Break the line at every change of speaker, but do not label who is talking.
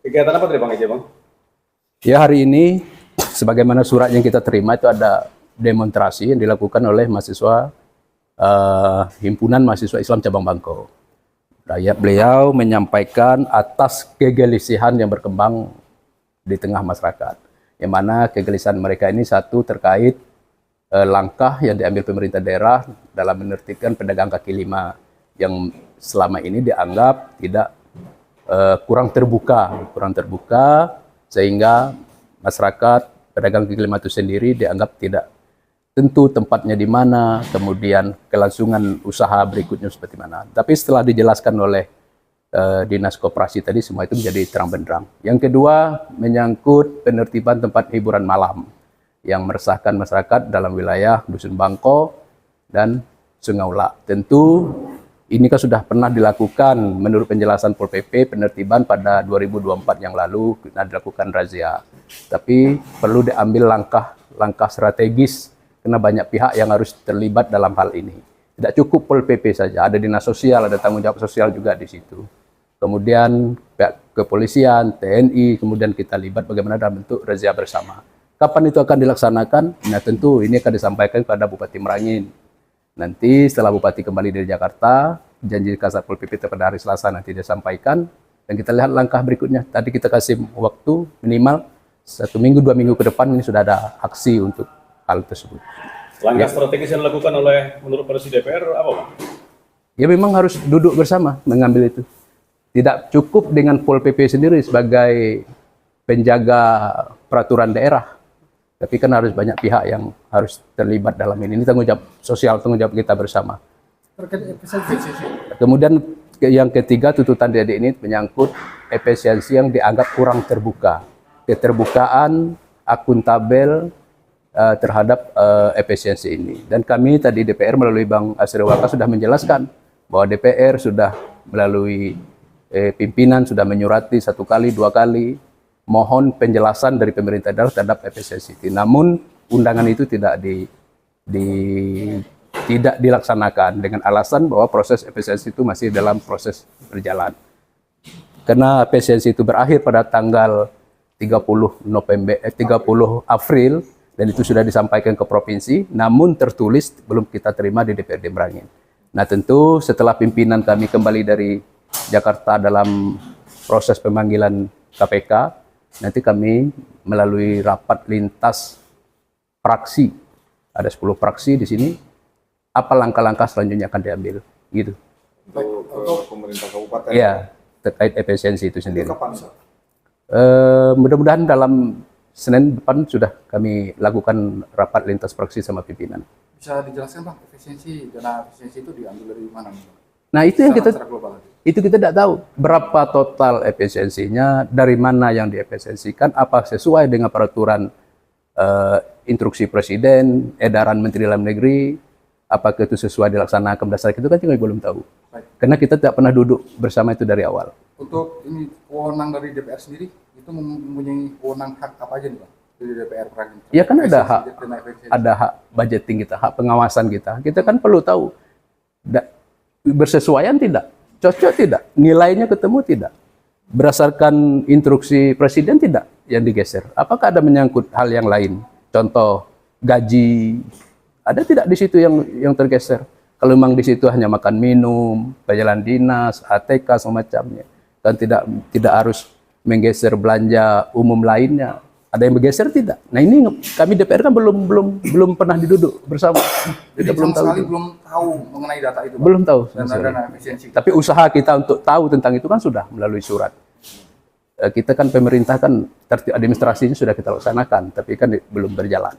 Kegiatan apa tadi Bang Eja, Bang?
Ya, hari ini sebagaimana surat yang kita terima itu ada demonstrasi yang dilakukan oleh mahasiswa Himpunan Mahasiswa Islam Cabang Bangko. Beliau menyampaikan atas kegelisahan yang berkembang di tengah masyarakat, yang mana kegelisahan mereka ini satu terkait langkah yang diambil pemerintah daerah dalam menertibkan pedagang kaki lima yang selama ini dianggap tidak kurang terbuka sehingga masyarakat pedagang kaki lima itu sendiri dianggap tidak tentu tempatnya di mana, kemudian kelangsungan usaha berikutnya seperti mana. Tapi setelah dijelaskan oleh Dinas Koperasi tadi, semua itu menjadi terang benderang. Yang kedua, menyangkut penertiban tempat hiburan malam yang meresahkan masyarakat dalam wilayah Dusun Bangko dan Sungai Ulak. Tentu ini kan sudah pernah dilakukan menurut penjelasan Pol PP penertiban pada 2024 yang lalu, dilakukan razia. Tapi perlu diambil langkah strategis karena banyak pihak yang harus terlibat dalam hal ini. Tidak cukup Pol PP saja, ada dinas sosial, ada tanggung jawab sosial juga di situ. Kemudian pihak kepolisian, TNI, kemudian kita libat bagaimana dalam bentuk razia bersama. Kapan itu akan dilaksanakan? Nah tentu ini akan disampaikan kepada Bupati Merangin. Nanti setelah Bupati kembali dari Jakarta, janji Kasat Pol PP pada hari Selasa nanti disampaikan. Dan kita lihat langkah berikutnya. Tadi kita kasih waktu minimal 1 minggu, 2 minggu ke depan ini sudah ada aksi untuk hal tersebut.
Langkah strategis yang dilakukan oleh menurut Presiden DPR apa, Bang?
Ya memang harus duduk bersama mengambil itu. Tidak cukup dengan Pol PP sendiri sebagai penjaga peraturan daerah. Tapi kan harus banyak pihak yang harus terlibat dalam ini. Ini tanggung jawab sosial, tanggung jawab kita bersama. Kemudian yang ketiga, tuntutan dari ini menyangkut efisiensi yang dianggap kurang terbuka. Keterbukaan, akuntabel terhadap efisiensi ini. Dan kami tadi DPR melalui Bang Asriwaka sudah menjelaskan bahwa DPR sudah melalui pimpinan sudah menyurati 1 kali, 2 kali, mohon penjelasan dari pemerintah daerah terhadap efisiensi. Namun undangan itu tidak dilaksanakan dengan alasan bahwa proses efisiensi itu masih dalam proses berjalan. Karena efisiensi itu berakhir pada tanggal 30 April dan itu sudah disampaikan ke provinsi, namun tertulis belum kita terima di DPRD Merangin. Nah tentu setelah pimpinan kami kembali dari Jakarta dalam proses pemanggilan KPK, nanti kami melalui rapat lintas fraksi, ada 10 fraksi di sini, apa langkah-langkah selanjutnya akan diambil, gitu.
Untuk pemerintah kabupaten?
Iya, terkait efisiensi itu sendiri.
Kapan,
Mudah-mudahan dalam Senin depan sudah kami lakukan rapat lintas fraksi sama pimpinan.
Bisa dijelaskan Bang, dana efisiensi itu diambil dari mana?
Nah itu yang kita tidak tahu berapa total efisiensinya, dari mana yang diefisiensikan, apa sesuai dengan peraturan instruksi Presiden, edaran Menteri Dalam Negeri, apakah itu sesuai dilaksanakan berdasarkan itu kan kami belum tahu. Baik. Karena kita tidak pernah duduk bersama itu dari awal.
Untuk ini wewenang dari DPR sendiri itu mempunyai wewenang hak apa aja nih Bang dari DPR?
Ya kan ada hak budgeting kita, hak pengawasan kita. Kita kan perlu tahu bersesuaian tidak, cocok tidak, nilainya ketemu tidak, berdasarkan instruksi Presiden tidak yang digeser. Apakah ada menyangkut hal yang lain? Contoh gaji, ada tidak di situ yang tergeser? Kalau memang di situ hanya makan minum, perjalanan dinas, ATK semacamnya, kan tidak harus menggeser belanja umum lainnya. Ada yang bergeser tidak? Nah ini kami DPR kan belum pernah duduk bersama.
Jadi belum tahu mengenai data itu.
Belum tahu.
Dana efisiensi.
Tapi usaha kita untuk tahu tentang itu kan sudah melalui surat. Kita kan pemerintah kan tertib administrasinya sudah kita laksanakan, tapi kan belum berjalan.